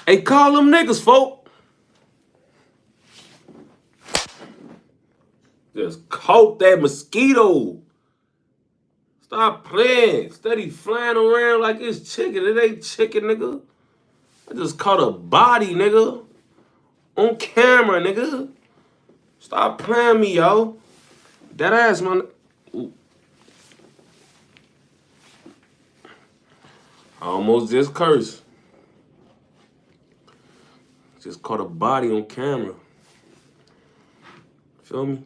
Hey, call them niggas, folk. Just caught that mosquito. Stop playing. Steady flying around like it's chicken. It ain't chicken, nigga. I just caught a body, nigga. On camera, nigga. Stop playing me, yo. That ass, man. I almost just cursed. Just caught a body on camera. Feel me?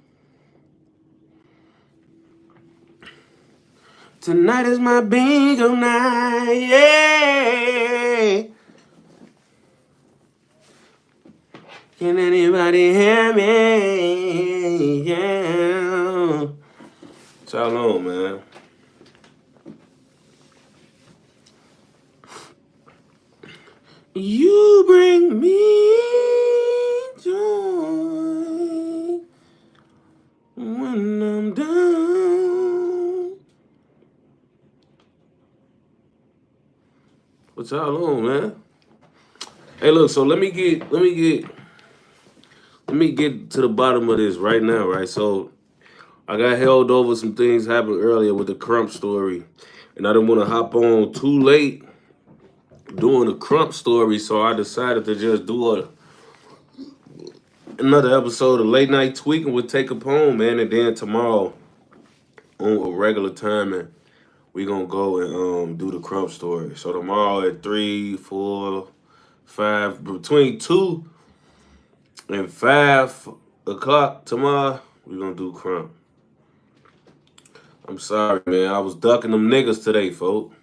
Tonight is my bingo night, yeah. Can anybody hear me? Yeah. What y'all on, man? You bring me joy when I'm down. What y'all on, man? Hey, look. So let me get to the bottom of this right now, right? So I got held over. Some things happened earlier with the Crump story, and I didn't want to hop on too late doing the Crump story, so I decided to just do another episode of Late Night Tweaking with Take Up Home, man, and then tomorrow on a regular timing, we gonna go and do the Crump story. So tomorrow at 3, 4, 5, between 2 and 5 o'clock tomorrow, we gonna do Crump. I'm sorry, man. I was ducking them niggas today, folks.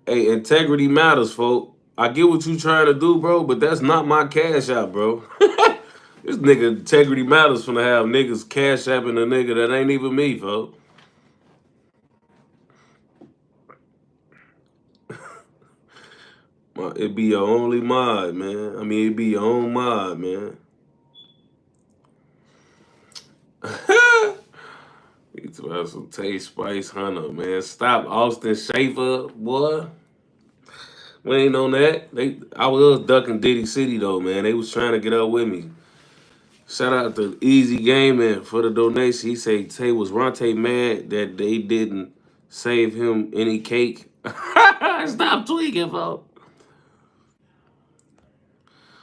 Hey, integrity matters, folk. I get what you trying to do, bro, but that's not my cash out, bro. This nigga integrity matters finna have niggas cash apping a nigga that ain't even me, folks. It be your only mod, man. I mean, it be your own mod, man. Need to have some Taste Spice Hunter, man. Stop Austin Schaefer, boy. We ain't on that. I was ducking Diddy City though, man. They was trying to get up with me. Shout out to Easy Gaming for the donation. He said Tay was Ronte mad that they didn't save him any cake. Stop tweaking, folks.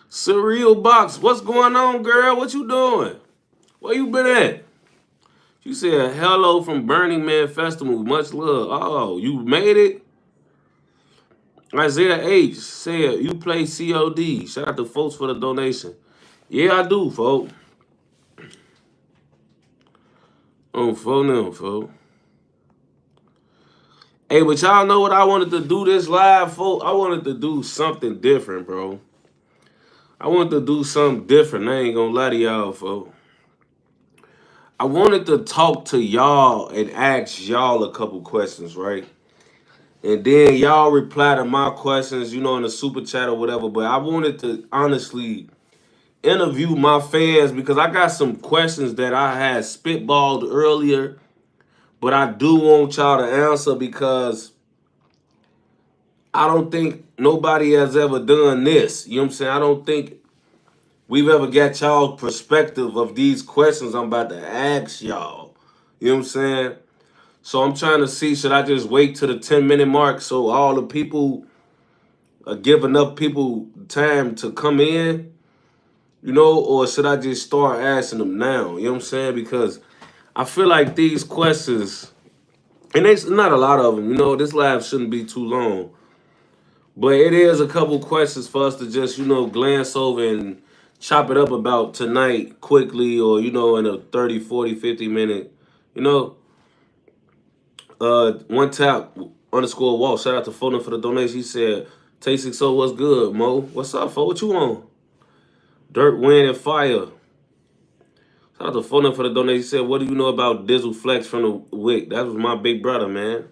Surreal Box, what's going on, girl? What you doing? Where you been at? You said hello from Burning Man Festival. Much love. Oh, you made it? Isaiah H said you play COD. Shout out to folks for the donation. Yeah, I do, folks. On phone them, folks. Hey, but y'all know what I wanted to do this live, folks? I wanted to do something different, bro. I wanted to do something different. I ain't gonna lie to y'all, folks. I wanted to talk to y'all and ask y'all a couple questions, right? And then y'all reply to my questions, you know, in the super chat or whatever. But I wanted to honestly interview my fans because I got some questions that I had spitballed earlier, but I do want y'all to answer because I don't think nobody has ever done this. You know what I'm saying? I don't think we've ever got y'all perspective of these questions I'm about to ask y'all. You know what I'm saying? So I'm trying to see, should I just wait to the 10-minute mark so all the people give enough people time to come in, you know, or should I just start asking them now? You know what I'm saying? Because I feel like these questions, and it's not a lot of them, you know, this live shouldn't be too long. But it is a couple questions for us to just, you know, glance over and chop it up about tonight quickly or, you know, in a 30, 40, 50 minute, you know. One tap underscore Wall. Shout out to Foden for the donation. He said, Tay60, what's good, Mo? What's up, Fo? What you on? Dirt, Wind, and Fire. Shout out to Foden for the donation. He said, what do you know about Dizzle Flex from the Wick? That was my big brother, man.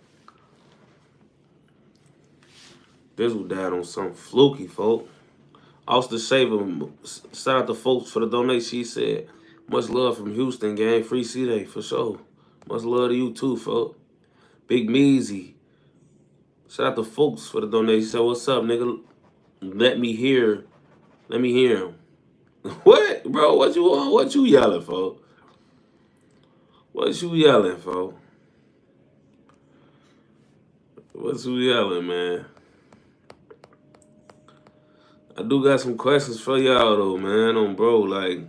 Dizzle died on something fluky, folk. Austin Shaver, shout out to folks for the donation. He said, much love from Houston, gang. Free C-Day, for sure. Much love to you, too, folk. Big Measy. Shout out to folks for the donation. He said, "What's up, nigga? Let me hear. Let me hear him." What, bro? What you on? What you yelling for? What you yelling for? What you yelling, man? I do got some questions for y'all though, man. On bro, like,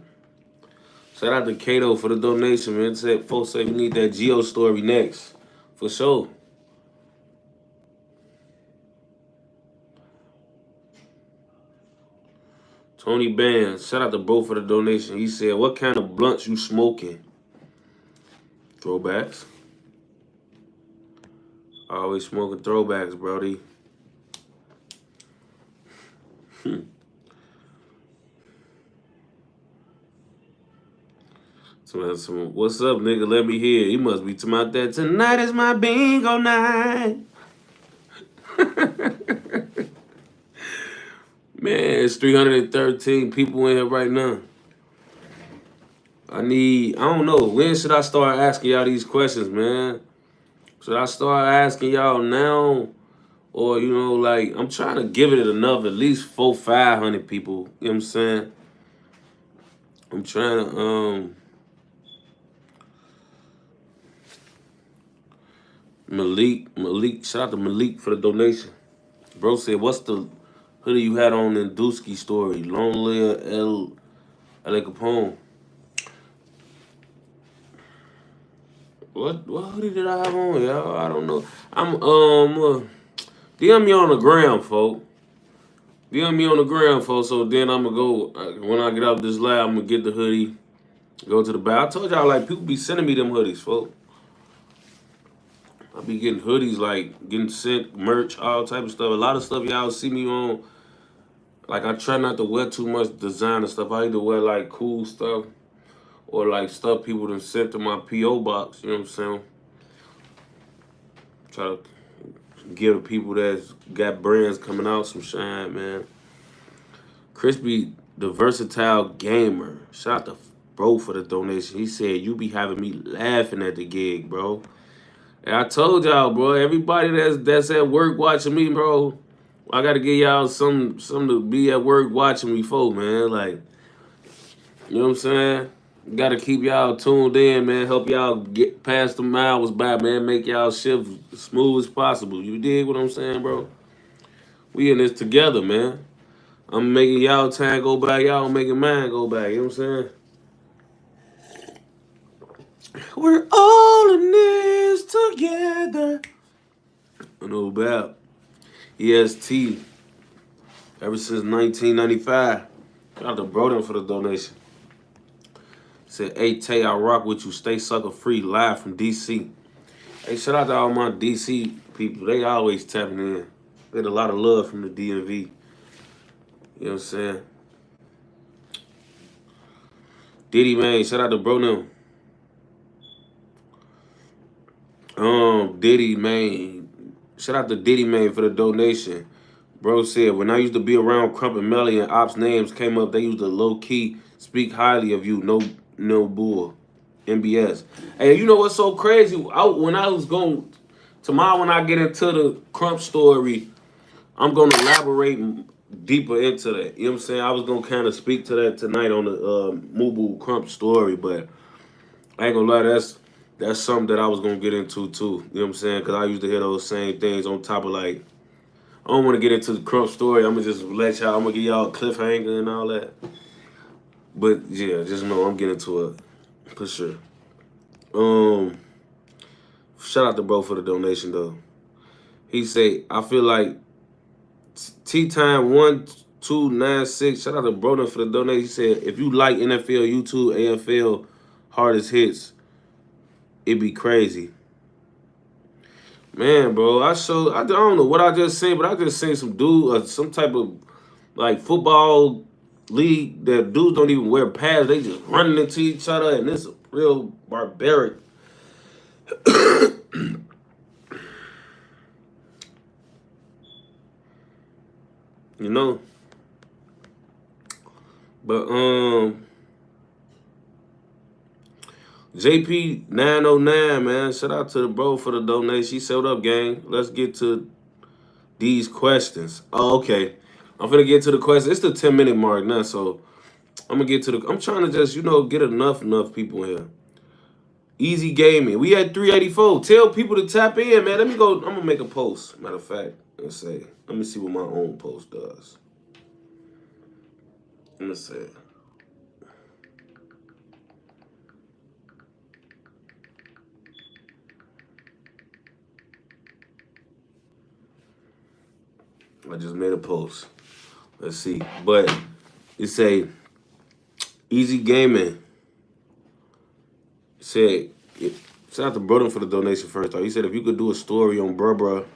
shout out to Kato for the donation, man. Said folks say we need that Geo story next, for sure. Tony Bands, shout out to bro for the donation. He said, "What kind of blunts you smoking?" Throwbacks. Always smoking throwbacks, brody. What's up, nigga? Let me hear. He must be talking about that. Tonight is my bingo night. Man, it's 313 people in here right now. I don't know. When should I start asking y'all these questions, man? Should I start asking y'all now? Or, you know, like, I'm trying to give it enough, at least 500 people. You know what I'm saying? I'm trying to, Malik, shout out to Malik for the donation. Bro said, "What's the hoodie you had on in Dusky story? Long live L.A. Capone." What hoodie did I have on, y'all? I don't know. I'm DM me on the gram, folks. DM me on the gram, folks. So then I'm gonna go when I get out this lab. I'm gonna get the hoodie. Go to the back. I told y'all, like, people be sending me them hoodies, folks. I be getting hoodies, like getting sent merch, all type of stuff. A lot of stuff y'all see me on. Like, I try not to wear too much designer stuff. I either wear like cool stuff or like stuff people done sent to my P.O. box. You know what I'm saying? Try to give the people that's got brands coming out some shine, man. Crispy, the versatile gamer. Shout out to bro for the donation. He said, "You be having me laughing at the gig, bro." And I told y'all, bro, everybody that's at work watching me, bro, I gotta give y'all some to be at work watching me for, man. Like, you know what I'm saying? Gotta keep y'all tuned in, man. Help y'all get past the hours by, man. Make y'all shift as smooth as possible. You dig what I'm saying, bro? We in this together, man. I'm making y'all time go by, y'all making mine go by. You know what I'm saying? We're all in this together. No about EST ever since 1995. Shout out to Broden for the donation. Said, "Hey Tay, I rock with you. Stay sucker free live from DC." Hey, shout out to all my DC people. They always tapping in. Get a lot of love from the DMV. You know what I'm saying? Diddy, man. Shout out to Broden. Diddy, man. Shout out to Diddy, man, for the donation. Bro said, "When I used to be around Crump and Melly and Ops names came up, they used to low-key speak highly of you. No bull. MBS." Hey, you know what's so crazy? When I was going, tomorrow when I get into the Crump story, I'm going to elaborate deeper into that. You know what I'm saying? I was going to kind of speak to that tonight on the Mubu Crump story, but I ain't going to lie, that's something that I was going to get into too. You know what I'm saying? Because I used to hear those same things on top of, like, I don't want to get into the Crump story. I'm going to just let y'all, I'm going to give y'all a cliffhanger and all that. But yeah, just know I'm getting to it for sure. Shout out to bro for the donation though. He say, "I feel like T-Time 1296." Shout out to Broden for the donation. He said, "If you like NFL, YouTube, AFL, hardest hits, it be crazy." Man, bro, I don't know what I just seen, but I just seen some dude, some type of like football league that dudes don't even wear pads. They just running into each other, and it's real barbaric. You know? But JP 909, man. Shout out to the bro for the donation. He said, "What up, gang? Let's get to these questions. Oh, okay. I'm finna get to the question. It's the 10-minute mark now, so I'm gonna get to the. I'm trying to just get enough people in here. Easy gaming. We at 384. Tell people to tap in, man. Let me go. I'm gonna make a post. Matter of fact, let's say. Let me see what my own post does. Let me see. I just made a post. Let's see. But it say easy gaming. It said shout out to Brother for the donation first. He said if you could do a story on Bruh.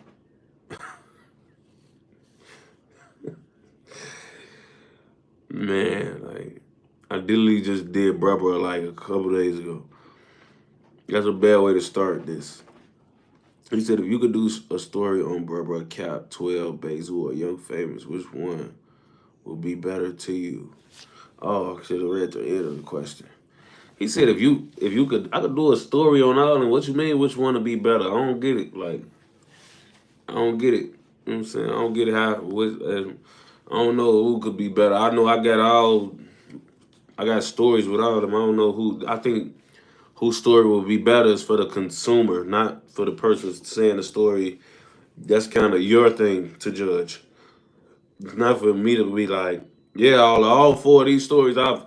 Man, like I literally just did Bruh like a couple days ago. That's a bad way to start this. He said if you could do a story on Bruh, Cap, 12, Basil, or Young Famous, which one would be better to you? Oh, I should have read the end of the question. He said if you could I could do a story on all of them. What you mean which one would be better? I don't get it. Like I don't get it. You know what I'm saying? I don't get it how I don't know who could be better. I know I got stories with all of them. I don't know who I think whose story will be better is for the consumer, not for the person saying the story. That's kind of your thing to judge. It's not for me to be like, yeah, all four of these stories I've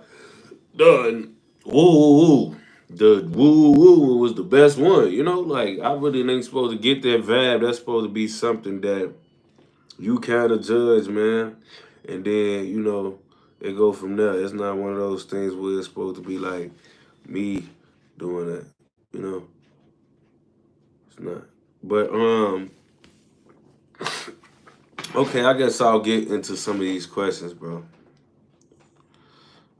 done. Woo woo woo. The woo woo was the best one. Like I really ain't supposed to get that vibe. That's supposed to be something that you kind of judge, man. And then, it go from there. It's not one of those things where it's supposed to be like me doing that. You know, it's not. But okay, I guess I'll get into some of these questions, bro.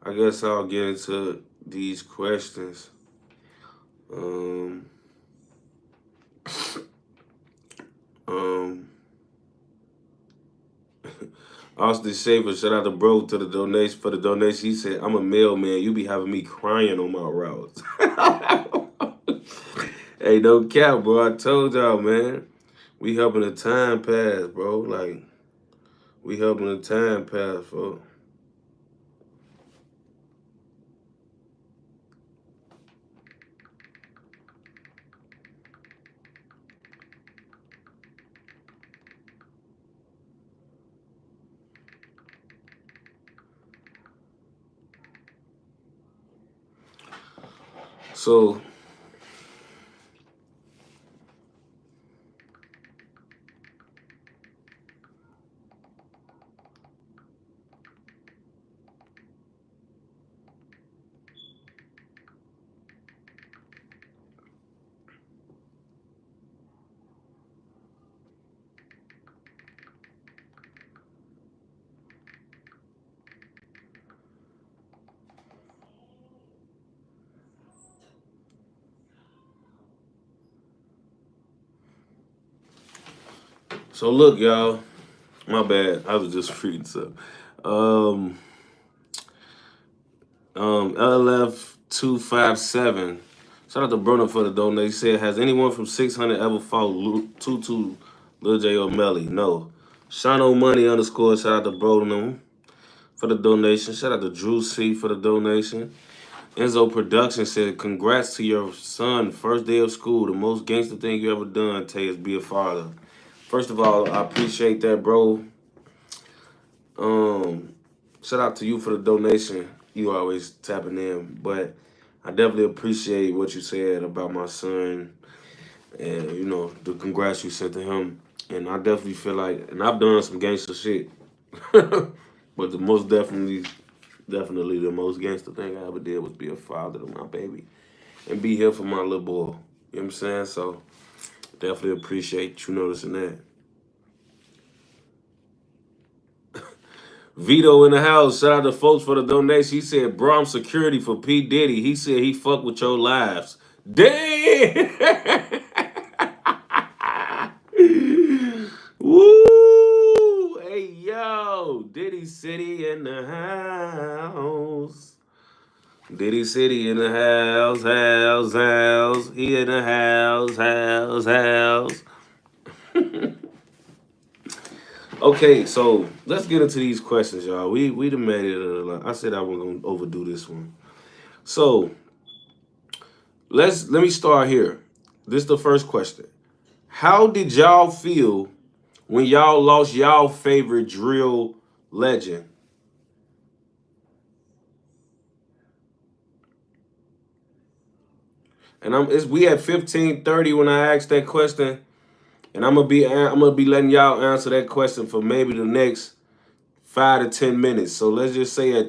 I guess I'll get into these questions. Um, um, Austin Shaver, shout out to bro to the donation for the donation. He said, "I'm a mailman. You be having me crying on my routes." Hey, no cap, bro. I told y'all, man. We helping the time pass, bro. Like, we helping the time pass, bro. So, so look, y'all. My bad. I was just reading stuff. Um, LF257. Shout out to Bruno for the donation. He said, has anyone from 600 ever followed Tutu, Lil J, or Melly? No. Shano Money underscore. Shout out to Bruno for the donation. Shout out to Drew C for the donation. Enzo Production said, congrats to your son, first day of school. The most gangster thing you ever done, Tay, is be a father. First of all, I appreciate that, bro. Shout out to you for the donation. You always tapping in, but I definitely appreciate what you said about my son and the congrats you sent to him. And I definitely feel like, and I've done some gangster shit, but the most definitely the most gangster thing I ever did was be a father to my baby and be here for my little boy. You know what I'm saying? So definitely appreciate you noticing that. Vito in the house. Shout out to folks for the donation. He said, bro, I'm security for P. Diddy. He said he fuck with your lives. Damn! Woo! Hey, yo. Diddy City in the house. Diddy City in the house. He in the house. Okay, so let's get into these questions, y'all. We done made it. I said I wasn't gonna overdo this one. So let me start here. This is the first question. How did y'all feel when y'all lost y'all favorite drill legend? And we at 15:30 when I asked that question, and I'm gonna be letting y'all answer that question for maybe the next 5 to 10 minutes. So let's just say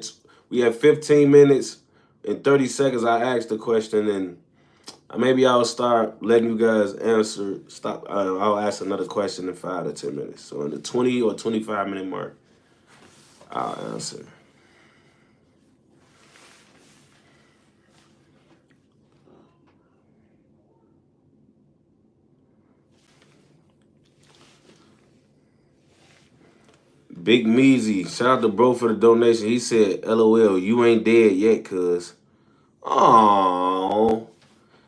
we have 15 minutes and 30 seconds. I asked the question, and maybe I'll start letting you guys answer. Stop. I'll ask another question in 5 to 10 minutes. So in the 20 or 25 minute mark, I'll answer. Big Measy, shout out to bro for the donation. He said, "LOL, you ain't dead yet, cuz." Aww.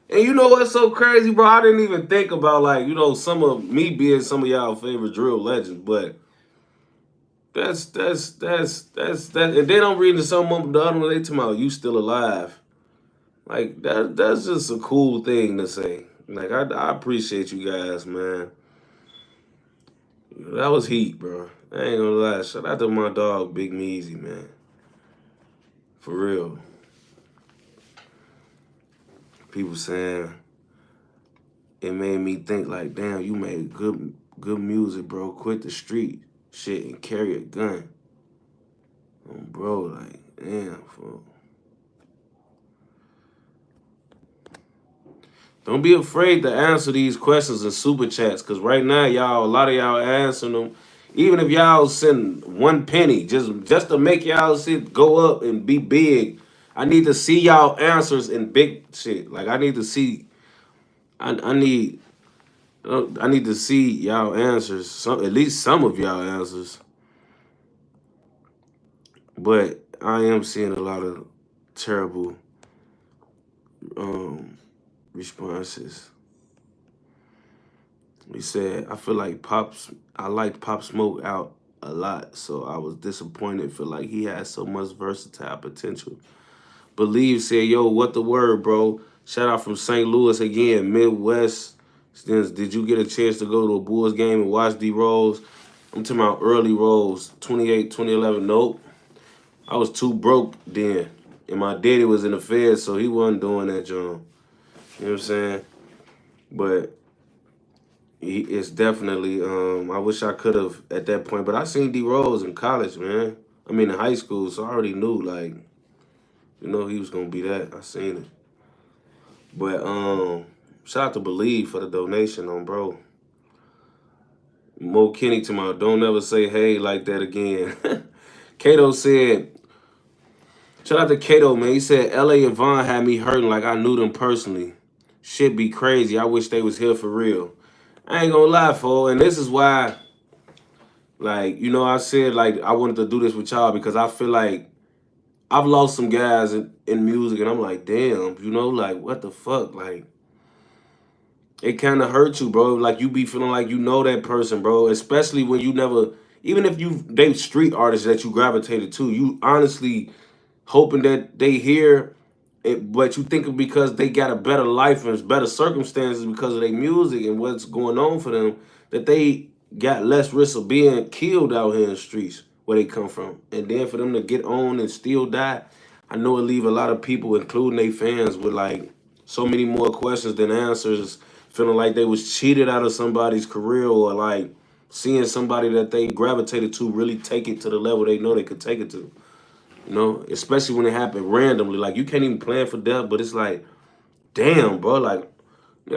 And you know what's so crazy, bro? I didn't even think about like some of me being some of y'all favorite drill legends, but that's and then I'm reading some of the other one. They talking about you still alive. Like that's just a cool thing to say. Like I appreciate you guys, man. That was heat, bro. I ain't gonna lie. Shout out to my dog, Big Measy, man. For real. People saying it made me think like, damn, you made good music, bro. Quit the street shit and carry a gun. Bro, like, damn, fool. Don't be afraid to answer these questions in super chats, cause right now, y'all, a lot of y'all answering them. Even if y'all send 1 penny, just to make y'all shit go up and be big. I need to see y'all answers in big shit. Like I need to see. I need. I need to see y'all answers. At least some of y'all answers. But I am seeing a lot of terrible um, responses. He said, I feel like I liked Pop Smoke out a lot, so I was disappointed. Feel like he had so much versatile potential. Believe said, yo, what the word, bro? Shout out from St. Louis again, Midwest. Did you get a chance to go to a Bulls game and watch D Rose? I'm talking about early Rose, 28, 2011. Nope. I was too broke then. And my daddy was in the Fed, so he wasn't doing that, John. You know what I'm saying? But it's definitely, I wish I could have at that point. But I seen D Rose in college, man. I mean, in high school, so I already knew, like, he was going to be that. I seen it. But shout out to Believe for the donation on bro. Mo Kenny to my don't ever say hey like that again. Kato said, shout out to Kato, man. He said LA and Vaughn had me hurting like I knew them personally. Shit be crazy. I wish they was here for real. I ain't gonna lie, fool. And this is why, like, I said like I wanted to do this with y'all because I feel like I've lost some guys in music and I'm like, damn, like what the fuck? Like it kind of hurts you, bro. Like you be feeling like that person, bro. Especially when you never, even if they street artists that you gravitated to, you honestly hoping that they hear it, but you think because they got a better life and better circumstances because of their music and what's going on for them, that they got less risk of being killed out here in the streets where they come from. And then for them to get on and still die, I know it leave a lot of people, including their fans, with like so many more questions than answers, feeling like they was cheated out of somebody's career or like seeing somebody that they gravitated to really take it to the level they know they could take it to. Especially when it happened randomly. Like you can't even plan for death, but it's like, damn, bro. Like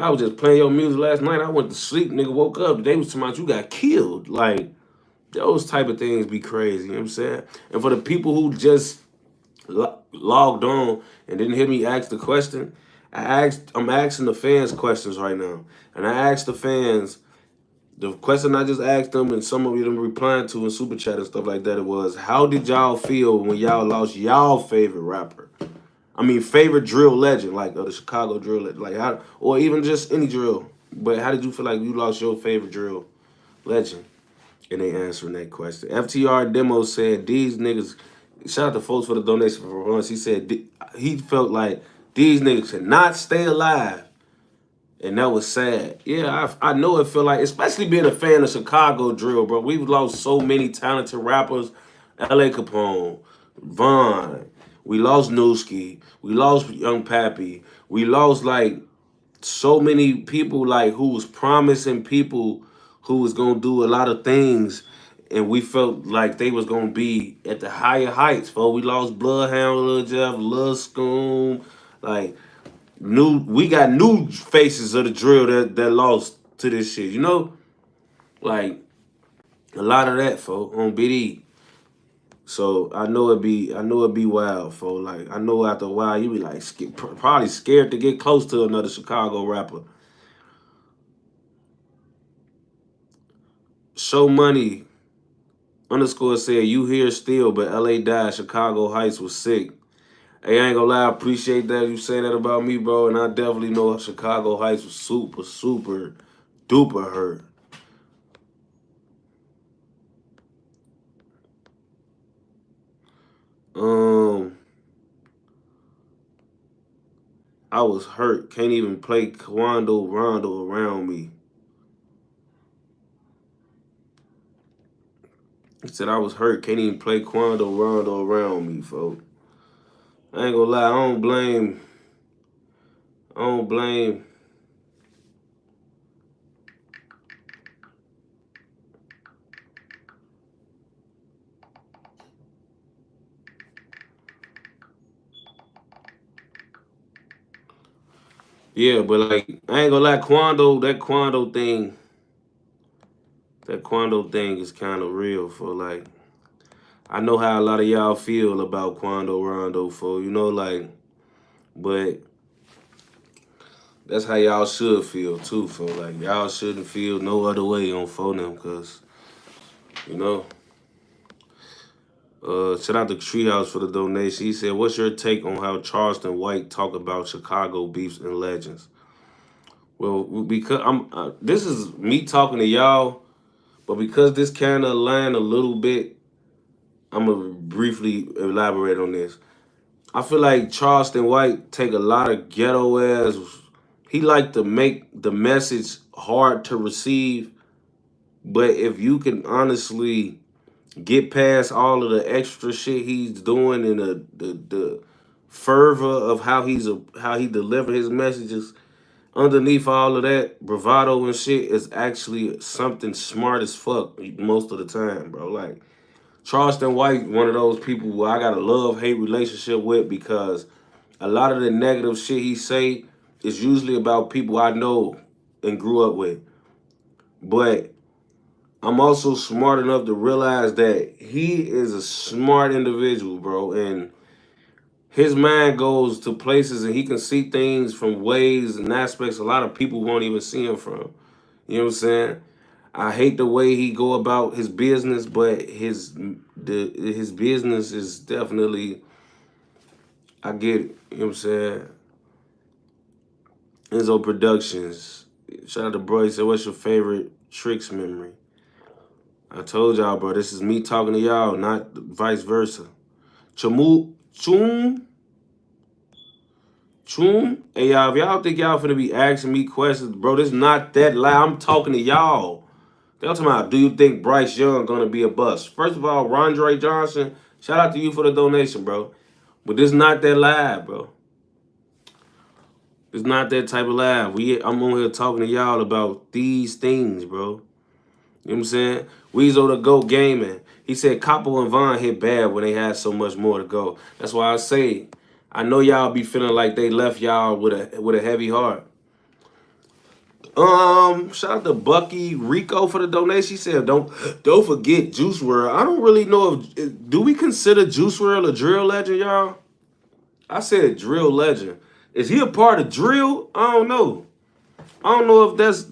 I was just playing your music last night. I went to sleep, nigga. Woke up. They was talking about you got killed. Like those type of things be crazy. You know what I'm saying? And for the people who just logged on and didn't hear me ask the question, I'm asking the fans questions right now, and I asked the fans. The question I just asked them and some of them replying to in super chat and stuff like that, it was, how did y'all feel when y'all lost y'all favorite rapper? I mean, favorite drill legend, like the Chicago drill legend, like how, or even just any drill. But how did you feel like you lost your favorite drill legend? And they answering that question. FTR Demo said these niggas. Shout out to folks for the donation for once. He said he felt like these niggas could not stay alive, and that was sad. Yeah, I know it feel like, especially being a fan of Chicago drill, bro. We've lost so many talented rappers. L.A. Capone, Vaughn. We lost Newski. We lost Young Pappy. We lost like so many people like who was promising people who was gonna do a lot of things, and we felt like they was gonna be at the higher heights. We lost Bloodhound, Lil Jeff, Lil Scoom, like we got new faces of the drill that lost to this shit. You know, like a lot of that, folks, on BD. So I know it'd be wild, folks. Like I know after a while you be like probably scared to get close to another Chicago rapper. Show Money _ said you here still, but LA died. Chicago Heights was sick. Hey, I ain't gonna lie, I appreciate that you say that about me, bro. And I definitely know Chicago Heights was super, super duper hurt. I was hurt. Can't even play Quando Rondo around me. He said I was hurt. Can't even play Quando Rondo around me, folks. I ain't gonna lie, I don't blame. Yeah, but like I ain't gonna lie, that Quando thing is kind of real for like. I know how a lot of y'all feel about Quando Rondo, for you know, like, but that's how y'all should feel too, for like y'all shouldn't feel no other way on phone them, cause you know. Shout out to Treehouse for the donation. He said, "What's your take on how Charleston White talk about Chicago beefs and legends?" Well, because this is me talking to y'all, but because this kind of align a little bit, I'm gonna briefly elaborate on this. I feel like Charleston White take a lot of ghetto ass. He like to make the message hard to receive, but if you can honestly get past all of the extra shit he's doing and the fervor of how he deliver his messages, underneath all of that bravado and shit is actually something smart as fuck most of the time, bro. Like Charleston White, one of those people who I got a love-hate relationship with, because a lot of the negative shit he say is usually about people I know and grew up with. But I'm also smart enough to realize that he is a smart individual, bro, and his mind goes to places and he can see things from ways and aspects a lot of people won't even see him from. You know what I'm saying? I hate the way he go about his business, but his business is definitely, I get it. You know what I'm saying? Enzo Productions. Shout out to bro. He said, "What's your favorite Tricks memory?" I told y'all, bro, this is me talking to y'all, not vice versa. Choom. Hey, y'all, if y'all think y'all finna be asking me questions, bro, this not that loud. I'm talking to y'all. They're talking about, do you think Bryce Young gonna be a bust? First of all, Rondre Johnson, shout out to you for the donation, bro. But this not that live, bro. It's not that type of live. I'm on here talking to y'all about these things, bro. You know what I'm saying? Weezo the GOAT Gaming. He said Capo and Vaughn hit bad when they had so much more to go. That's why I say, I know y'all be feeling like they left y'all with a heavy heart. Shout out to Bucky Rico for the donation. He said, don't forget Juice WRLD. I don't really know if do we consider Juice WRLD a drill legend, y'all? I said drill legend. Is he a part of drill? I don't know. I don't know if that's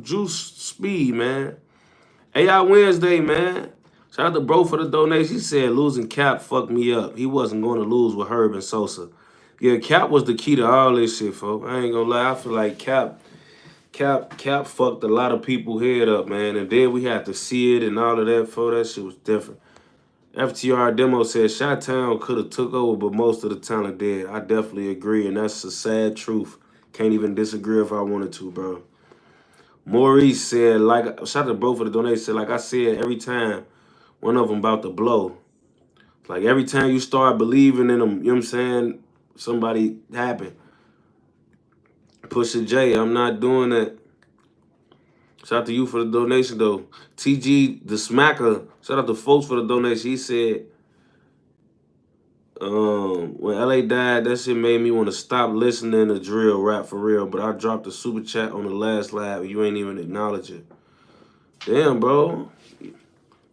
Juice Speed, man. AI Wednesday, man. Shout out to bro for the donation. He said losing Cap fucked me up. He wasn't going to lose with Herb and Sosa. Yeah, Cap was the key to all this shit, folks. I ain't gonna lie. I feel like Cap Cap fucked a lot of people head up, man. And then we had to see it and all of that. For that shit was different. FTR Demo said Chi-Town could have took over, but most of the talent did. I definitely agree, and that's a sad truth. Can't even disagree if I wanted to, bro. Maurice said, like, shout out to bro for the donation. Said, like I said, every time one of them about to blow. Like every time you start believing in them, you know what I'm saying? Somebody happen. Pusha J, I'm not doing that. Shout out to you for the donation though. TG the Smacker, shout out to folks for the donation. He said, when LA died, that shit made me want to stop listening to drill rap for real. But I dropped a super chat on the last live. You ain't even acknowledge it. Damn, bro.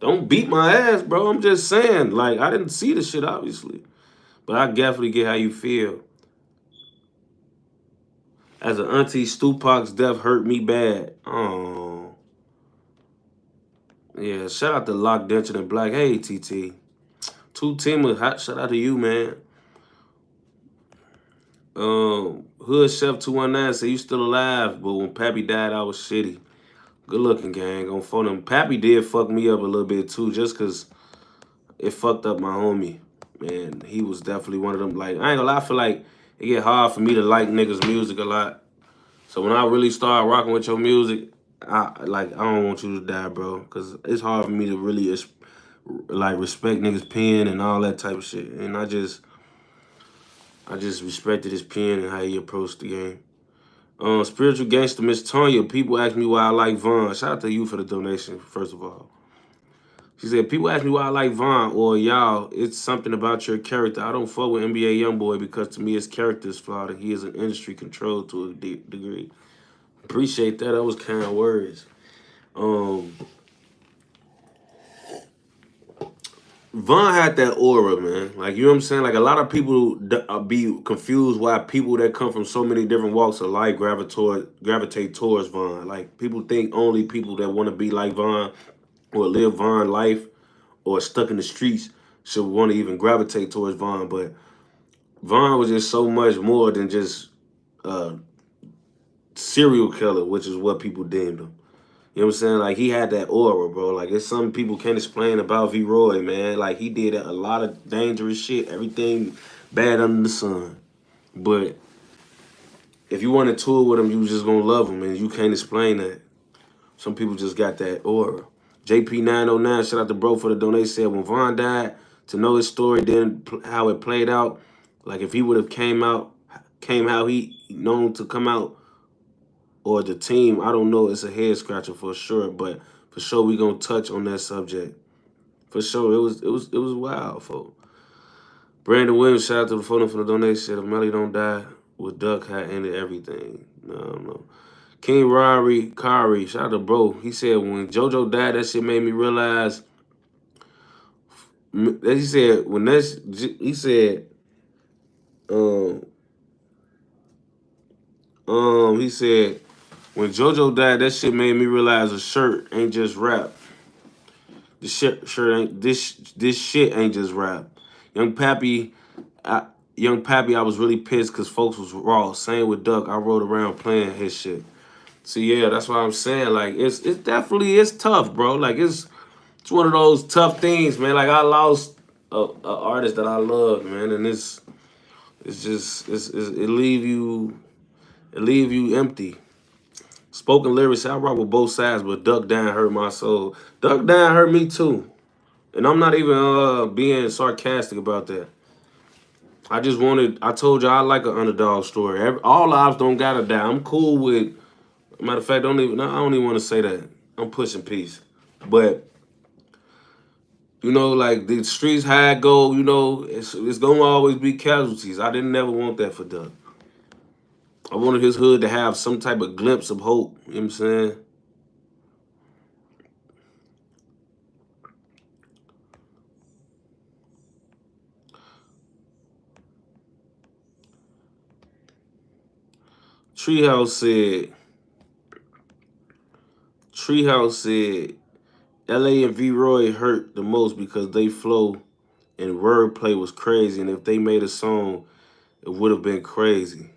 Don't beat my ass, bro. I'm just saying. Like, I didn't see the shit, obviously. But I definitely get how you feel. As an auntie, Stupac's death hurt me bad. Oh. Yeah, shout out to Lock Denture and Black. Hey, TT. Two teamers, shout out to you, man. Hood Chef 219 said you still alive, but when Pappy died, I was shitty. Good looking, gang. On phone him. Pappy did fuck me up a little bit too, just cause it fucked up my homie. Man, he was definitely one of them. Like, I ain't gonna lie, I feel like it get hard for me to like niggas' music a lot. So when I really start rocking with your music, I don't want you to die, bro. Cause it's hard for me to really respect niggas' pen and all that type of shit. And I just respected his pen and how he approached the game. Spiritual Gangster Miss Tonya, people ask me why I like Von. Shout out to you for the donation, first of all. She said, people ask me why I like Von or Yall. It's something about your character. I don't fuck with NBA Youngboy because to me his character is flawed and he is an industry controlled to a degree. Appreciate that. That was kind words. Von had that aura, man. Like, you know what I'm saying? Like, a lot of people be confused why people that come from so many different walks of life gravitate towards Von. Like, people think only people that want to be like Von or live Von life or stuck in the streets should want to even gravitate towards Von. But Von was just so much more than just serial killer, which is what people deemed him. You know what I'm saying? Like, he had that aura, bro. Like, it's something people can't explain about V-Roy, man. Like, he did a lot of dangerous shit. Everything bad under the sun. But if you want to tour with him, you was just going to love him, and you can't explain that. Some people just got that aura. JP909, shout out to bro for the donation, said when Von died, to know his story, then how it played out, like if he would have came how he known to come out, or the team, I don't know. It's a head scratcher for sure, but for sure we gonna touch on that subject. For sure, it was wild, folks. Brandon Williams, shout out to the photo for the donation. Said if Melly don't die, with Duck had ended everything. No. King Rory Kari, shout out to bro. He said when JoJo died, that shit made me realize. He said when that's he said. He said. When JoJo died, that shit made me realize a shirt ain't just rap. The shirt ain't this shit ain't just rap. Young Pappy, I was really pissed because folks was raw. Same with Duck. I rode around playing his shit. So yeah, that's why I'm saying like it's definitely tough, bro. Like it's one of those tough things, man. Like I lost a artist that I loved, man, and it leave you empty. Spoken lyrics, I rock with both sides, but Duck Down hurt my soul. Duck Down hurt me too. And I'm not even being sarcastic about that. I told you I like an underdog story. All lives don't gotta die. I'm cool with, matter of fact, I don't even want to say that. I'm pushing peace. But, you know, like the streets how it go, you know, it's gonna always be casualties. I didn't never want that for Duck. I wanted his hood to have some type of glimpse of hope. You know what I'm saying? Treehouse said, LA and V-Roy hurt the most because they flow and wordplay was crazy. And if they made a song, it would have been crazy.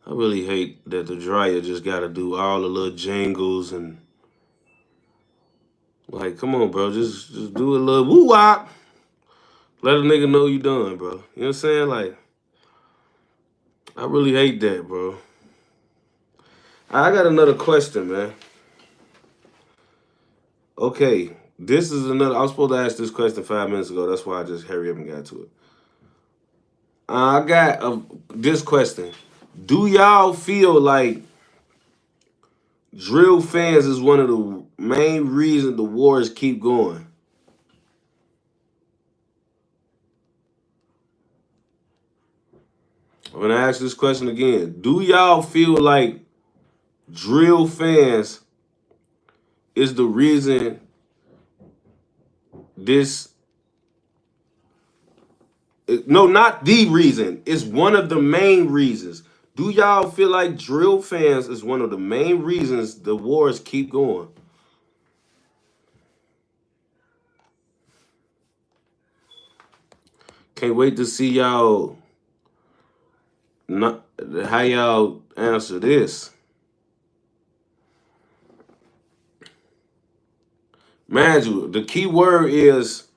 I really hate that the dryer just got to do all the little jingles and like, come on, bro, just do a little woo wop. Let a nigga know you done, bro. You know what I'm saying? Like, I really hate that, bro. I got another question, man. Okay, this is another. I was supposed to ask this question 5 minutes ago. That's why I just hurry up and got to it. I got this question. Do y'all feel like drill fans is one of the main reasons the wars keep going? I'm gonna ask this question again. Do y'all feel like drill fans is the reason this? No, not the reason. It's one of the main reasons. Do y'all feel like drill fans is one of the main reasons the wars keep going? Can't wait to see y'all. Not how y'all answer this. Mind you, the key word is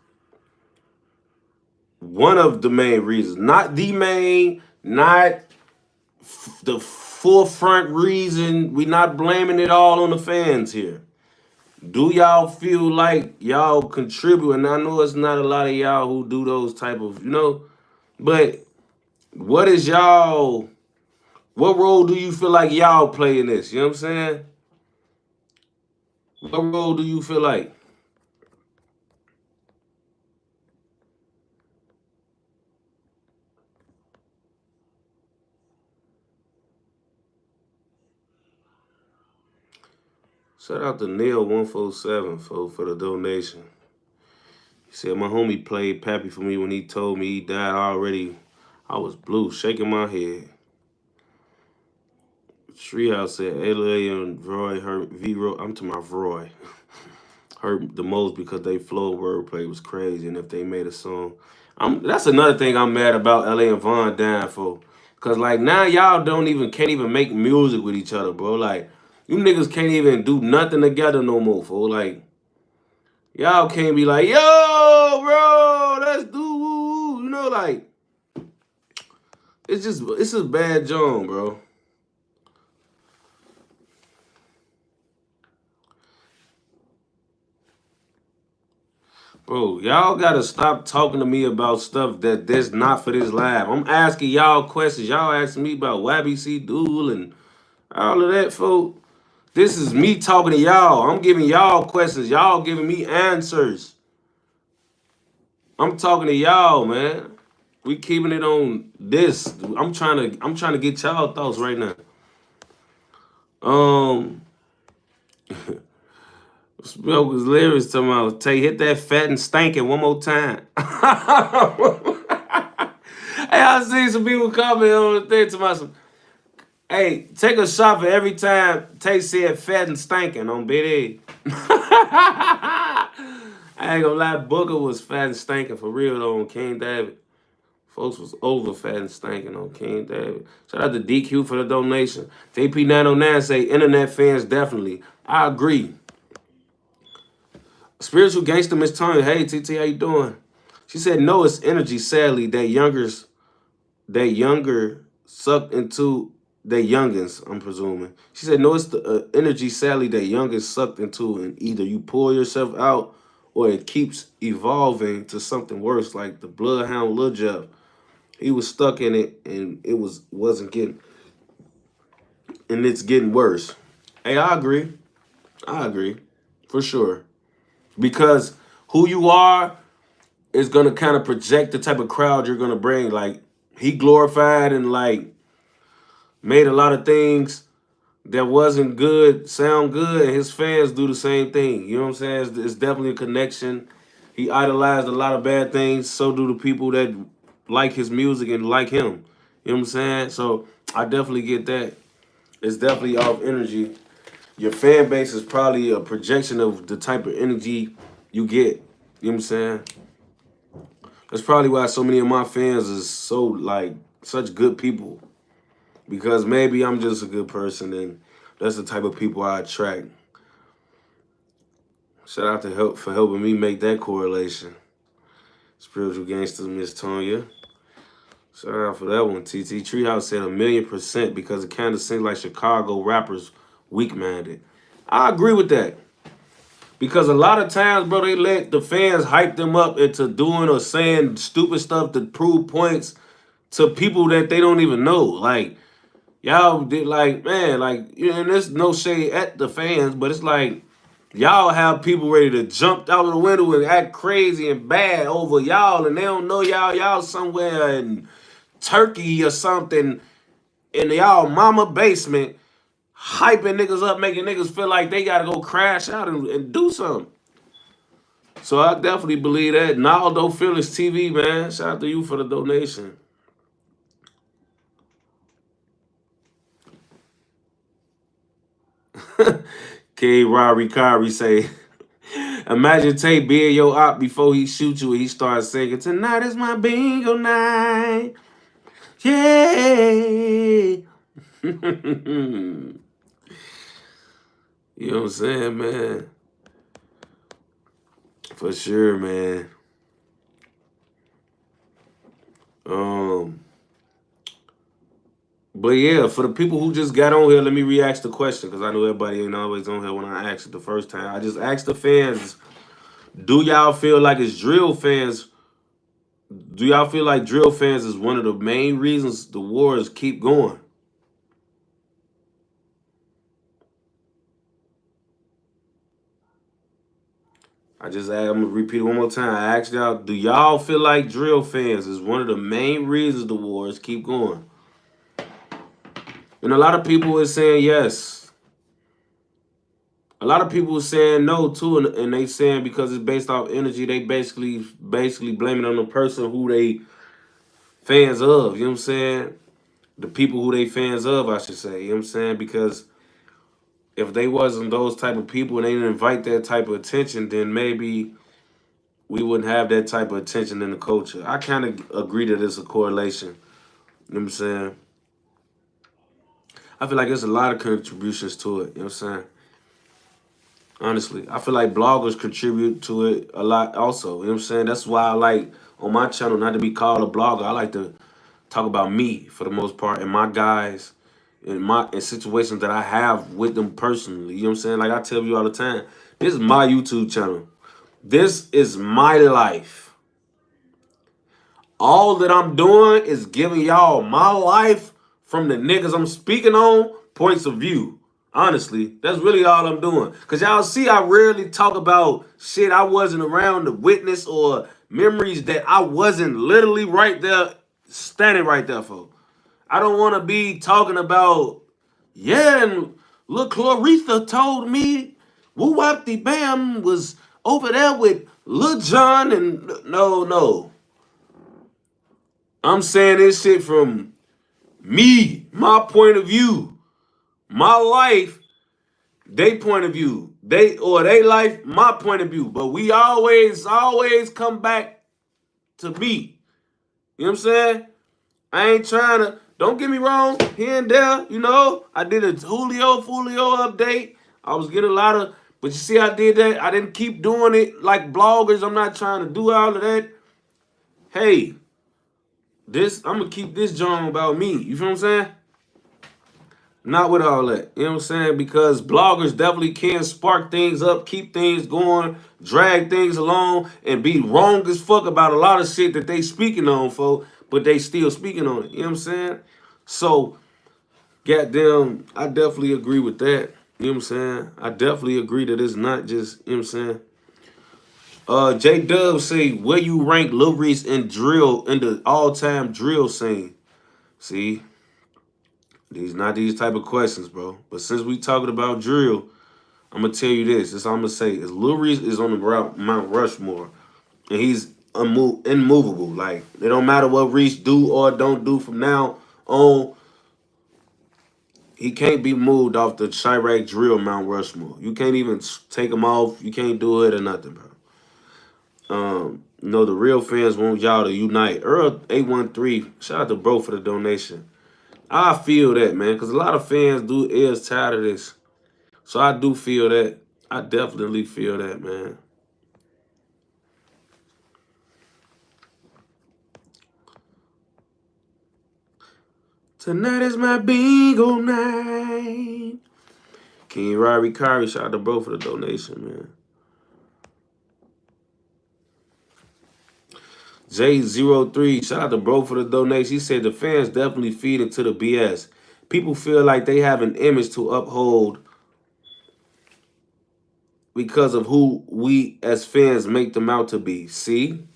one of the main reasons, not the main, not the forefront reason. We not blaming it all on the fans here. Do y'all feel like y'all contribute? And I know it's not a lot of y'all who do those type of, but what is y'all, what role do you feel like y'all play in this? You know what I'm saying? What role do you feel like? Shout out to Neil147 for the donation. He said my homie played Pappy for me when he told me he died already. I was blue, shaking my head. Treehouse said LA and Roy hurt V-Roy. I'm to my Roy. Hurt the most because they flow wordplay was crazy. And if they made a song, that's another thing I'm mad about LA and Von dying for. Cause like now y'all can't even make music with each other, bro. Like you niggas can't even do nothing together no more, fool. Like y'all can't be like, yo, bro, let's do woo, like it's a bad joint, bro. Bro, y'all gotta stop talking to me about stuff that's not for this live. I'm asking y'all questions. Y'all asking me about YBC Duel and all of that, folks. This is me talking to y'all. I'm giving y'all questions. Y'all giving me answers. I'm talking to y'all, man. We keeping it on this. I'm trying to get y'all thoughts right now. Smokers lyrics talking about Tay, hit that fat and stankin' one more time. Hey, I see some people comment on the thing to myself. Hey, take a shot for every time Tay said fat and stankin' on BD. I ain't gonna lie, Booker was fat and stankin' for real though on King David. Folks was over fat and stankin' on King David. Shout out to DQ for the donation. JP909 say internet fans definitely. I agree. Spiritual gangster Miss Tony. Hey TT, how you doing? She said no, it's energy. Sadly, that younger sucked into they youngins. I'm presuming. She said no, it's the energy. Sadly, that youngins sucked into, and either you pull yourself out or it keeps evolving to something worse, like the Bloodhound Lil Jeff. He was stuck in it, and it wasn't getting, and it's getting worse. Hey, I agree. I agree, for sure, because who you are is gonna kind of project the type of crowd you're gonna bring. Like he glorified and like made a lot of things that wasn't good sound good, and his fans do the same thing. You know what I'm saying? It's definitely a connection. He idolized a lot of bad things. So do the people that like his music and like him. You know what I'm saying? So I definitely get that. It's definitely off energy. Your fan base is probably a projection of the type of energy you get. You know what I'm saying? That's probably why so many of my fans is so like such good people. because maybe I'm just a good person and that's the type of people I attract. Shout out to help for helping me make that correlation. Spiritual gangster, Miss Tonya. Shout out for that one, TT. Treehouse said 1,000,000% because it kind of seems like Chicago rappers weak-minded. I agree with that. Because a lot of times, bro, they let the fans hype them up into doing or saying stupid stuff to prove points to people that they don't even know. Like, y'all did like, man, like, you know, and there's no shade at the fans, but it's like y'all have people ready to jump out of the window and act crazy and bad over y'all, and they don't know y'all. Y'all somewhere in Turkey or something in y'all mama basement, hyping niggas up, making niggas feel like they gotta go crash out and do something. So I definitely believe that. Naldo Phillips TV, man. Shout out to you for the donation. K. Rari Kari say, imagine Tate being your op before he shoot you and he starts singing, tonight is my bingo night. Yeah. You know what I'm saying, man? For sure, man. But yeah, for the people who just got on here, let me re-ask the question because I know everybody ain't always on here when I asked it the first time. I just asked the fans, do y'all feel like it's drill fans? Do y'all feel like drill fans is one of the main reasons the wars keep going? I'm gonna repeat it one more time. I asked y'all, do y'all feel like drill fans is one of the main reasons the wars keep going? And a lot of people is saying yes. A lot of people are saying no too, and they saying because it's based off energy, they basically blame it on the person who they fans of. You know what I'm saying? The people who they fans of, I should say. You know what I'm saying? Because if they wasn't those type of people and they didn't invite that type of attention, then maybe we wouldn't have that type of attention in the culture. I kind of agree that it's a correlation. You know what I'm saying? I feel like there's a lot of contributions to it. You know what I'm saying? Honestly, I feel like bloggers contribute to it a lot also. You know what I'm saying? That's why I like on my channel not to be called a blogger. I like to talk about me for the most part and my guys in situations that I have with them personally. You know what I'm saying? Like I tell you all the time, this is my YouTube channel. This is my life. All that I'm doing is giving y'all my life from the niggas I'm speaking on points of view. Honestly, that's really all I'm doing. Cause y'all see I rarely talk about shit I wasn't around to witness or memories that I wasn't literally right there, standing right there for. I don't want to be talking about, yeah, and look, Claritha told me Woo Wapty Bam was over there with Lil John and no. I'm saying this shit from me, my point of view, my life, they point of view, they life, my point of view. But we always come back to me. You know what I'm saying? I ain't trying to. Don't get me wrong. Here and there, you know, I did a Julio Fulio update. I was getting a lot of, but you see, I did that. I didn't keep doing it like bloggers. I'm not trying to do all of that. Hey, I'm gonna keep this joint about me. You feel what I'm saying? Not with all that. You know what I'm saying? Because bloggers definitely can spark things up, keep things going, drag things along, and be wrong as fuck about a lot of shit that they speaking on, folks, but they still speaking on it. You know what I'm saying? So, goddamn, I definitely agree with that. You know what I'm saying? I definitely agree that it's not just, you know what I'm saying? J Dub say, where you rank Lil Reese in the all-time drill scene? See? These type of questions, bro. But since we talking about drill, I'm gonna tell you this. This all I'm gonna say is Lil Reese is on the Mount Rushmore, and he's immovable. Like it don't matter what Reese do or don't do from now on. He can't be moved off the Chirac drill Mount Rushmore. You can't even take him off. You can't do it or nothing, bro. You know the real fans want y'all to unite. Earl 813, shout out to bro for the donation. I feel that, man, because a lot of fans is tired of this. So I do feel that. I definitely feel that, man. Tonight is my bingo night. King Robbie Kyrie, shout out to bro for the donation, man. J03, shout out to bro for the donation. He said the fans definitely feed into the BS. People feel like they have an image to uphold because of who we as fans make them out to be. See?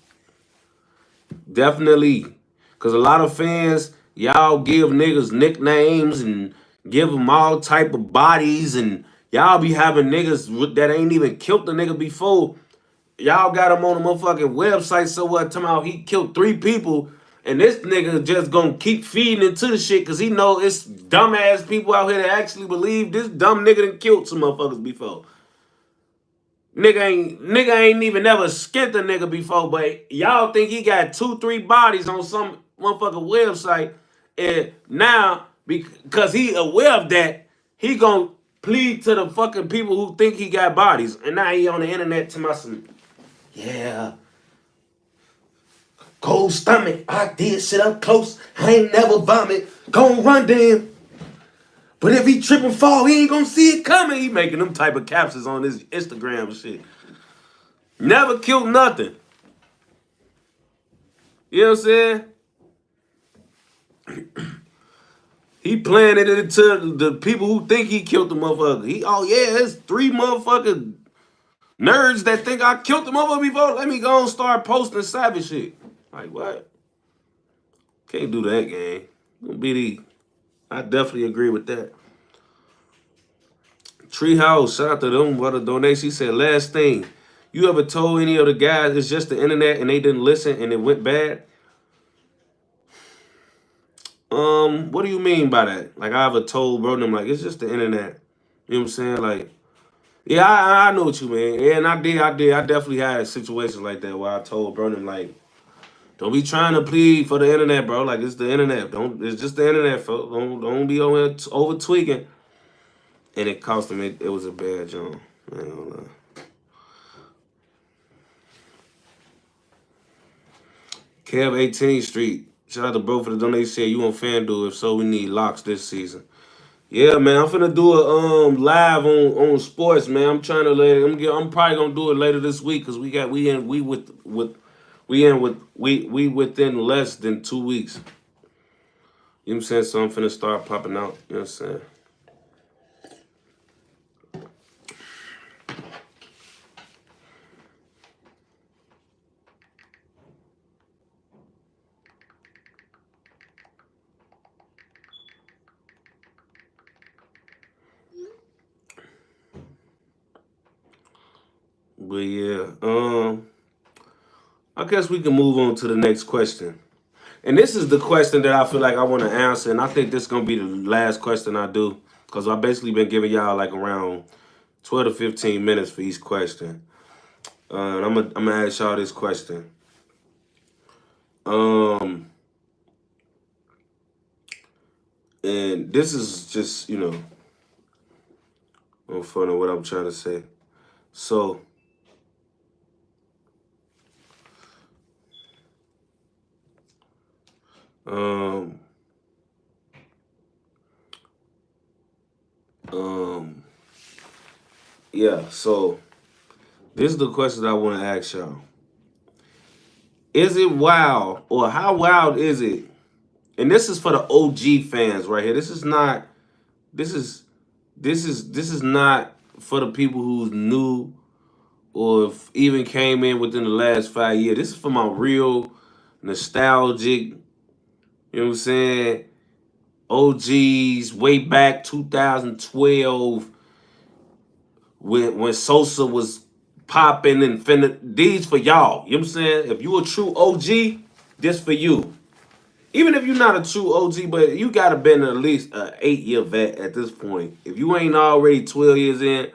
Definitely. Because a lot of fans, y'all give niggas nicknames and give them all type of bodies, and y'all be having niggas that ain't even killed the nigga before. Y'all got him on a motherfucking website, so what? Talking about he killed 3 people, and this nigga just gonna keep feeding into the shit because he know it's dumbass people out here that actually believe this dumb nigga done killed some motherfuckers before. Nigga ain't even never skinned a nigga before, but y'all think he got 2-3 bodies on some motherfucking website, and now because he aware of that, he gonna plead to the fucking people who think he got bodies, and now he on the internet to my some, yeah, cold stomach. I did shit up close. I ain't never vomit. Gon' run damn. But if he trip and fall, he ain't gonna see it coming. He making them type of captions on his Instagram and shit. Never killed nothing. You know what I'm saying? He playing it into the people who think he killed the motherfucker. Oh yeah, there's 3 motherfucking nerds that think I killed the motherfucker before. Let me go and start posting savage shit. Like what? Can't do that, gang. BD. I definitely agree with that. Treehouse, shout out to them for the donation. He said, last thing, you ever told any of the guys it's just the internet and they didn't listen and it went bad? What do you mean by that? Like I ever told bro them like it's just the internet. You know what I'm saying? Like, yeah, I know what you mean. Yeah, and I did. I definitely had situations like that where I told bro them like, don't be trying to plead for the internet, bro. Like it's the internet. It's just the internet, folks. Don't be over tweaking. And it cost him. It was a bad job. I ain't gonna lie. Kev 18th Street. Shout out to bro for the donation. Said you on FanDuel. If so, we need locks this season. Yeah, man. I'm finna do a live on sports, man. I'm trying to I'm probably gonna do it later this week because we within less than 2 weeks. You know what I'm saying? So I'm finna start popping out. You know what I'm saying? But yeah, I guess we can move on to the next question. And this is the question that I feel like I want to answer, and I think this is gonna be the last question I do, because I basically been giving y'all like around 12 to 15 minutes for each question. And I'm gonna ask y'all this question. And this is just, in front of what I'm trying to say. So, yeah, so this is the question I want to ask y'all. Is it wild, or how wild is it? And this is for the OG fans right here. This is not not for the people who's new or if even came in within the last 5 years. This is for my real nostalgic, you know what I'm saying, OGs way back 2012 when Sosa was popping and finna. These for y'all. You know what I'm saying? If you a true OG, this for you. Even if you're not a true OG, but you gotta been at least an 8-year vet at this point. If you ain't already 12 years in,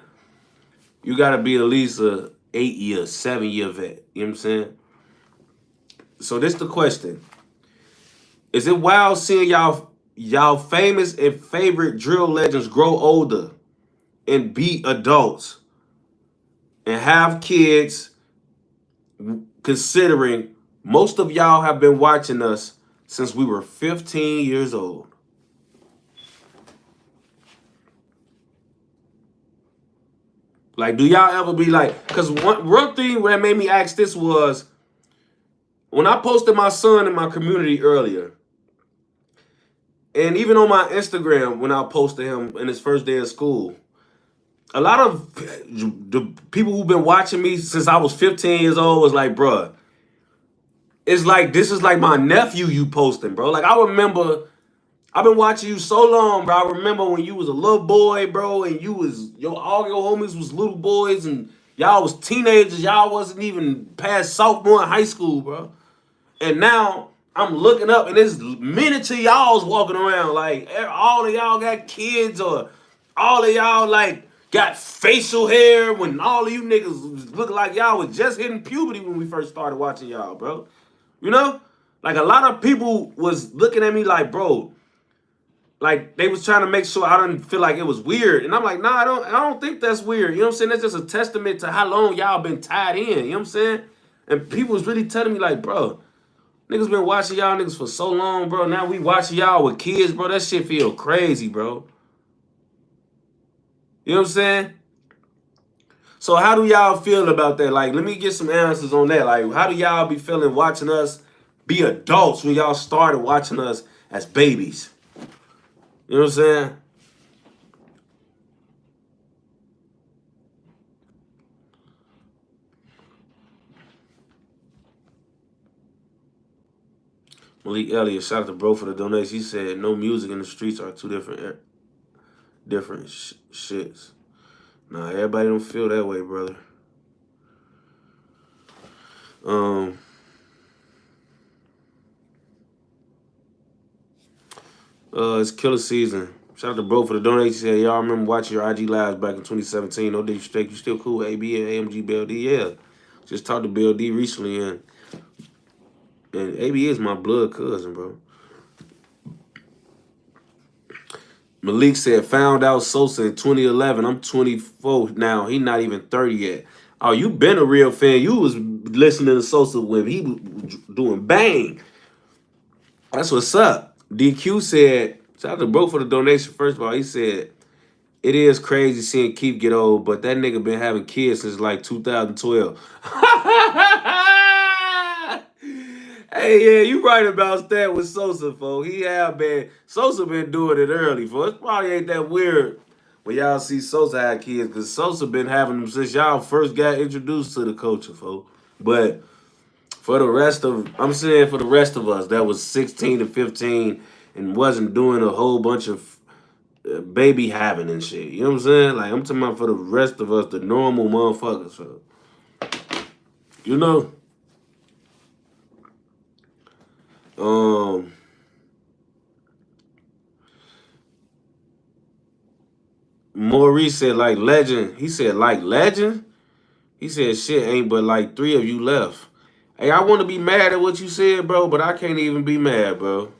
you gotta be at least a 8-year, 7-year vet. You know what I'm saying? So this the question. Is it wild seeing y'all y'all famous and favorite drill legends grow older and be adults and have kids, considering most of y'all have been watching us since we were 15 years old. Like, do y'all ever be like, because one thing that made me ask this was, when I posted my son in my community earlier, and even on my Instagram when I posted him in his first day of school, a lot of the people who've been watching me since I was 15 years old was like, bruh, it's like, this is like my nephew you posting, bro. Like, I remember, I've been watching you so long, bro. I remember when you was a little boy, bro, and all your homies was little boys, and y'all was teenagers. Y'all wasn't even past sophomore in high school, bro. And now I'm looking up, and there's miniature y'all's walking around. Like, all of y'all got kids, or all of y'all, like, got facial hair, when all of you niggas look like y'all was just hitting puberty when we first started watching y'all, bro. You know? Like, a lot of people was looking at me like, bro, like, they was trying to make sure I didn't feel like it was weird. And I'm like, nah, I don't think that's weird. You know what I'm saying? That's just a testament to how long y'all been tied in. You know what I'm saying? And people was really telling me, like, bro, niggas been watching y'all niggas for so long, bro. Now we watching y'all with kids, bro. That shit feel crazy, bro. You know what I'm saying? So how do y'all feel about that? Like, let me get some answers on that. Like, how do y'all be feeling watching us be adults when y'all started watching us as babies? You know what I'm saying? Malik Elliott, shout out to bro for the donation. He said, no music in the streets are two different shits. Nah, everybody don't feel that way, brother. It's killer season. Shout out to bro for the donation. He said, y'all remember watching your IG lives back in 2017. No disrespect, you still cool with AB and AMG BLD? Yeah. Just talked to BLD recently, and AB is my blood cousin, bro. Malik said, found out Sosa in 2011. I'm 24 now. He not even 30 yet. Oh, you been a real fan. You was listening to Sosa when he was doing bang. That's what's up. DQ said, shout out to bro for the donation. First of all, he said, it is crazy seeing Keith get old, but that nigga been having kids since like 2012. Hey, yeah, you right about that with Sosa, folks. Sosa been doing it early, folks. It probably ain't that weird when y'all see Sosa have kids, because Sosa been having them since y'all first got introduced to the culture, folks. But I'm saying for the rest of us that was 16 to 15 and wasn't doing a whole bunch of baby having and shit. You know what I'm saying? Like, I'm talking about for the rest of us, the normal motherfuckers, folks. You know? Maurice said, like legend. He said, like legend? He said, shit, ain't but like 3 of you left. Hey, I want to be mad at what you said, bro, but I can't even be mad, bro.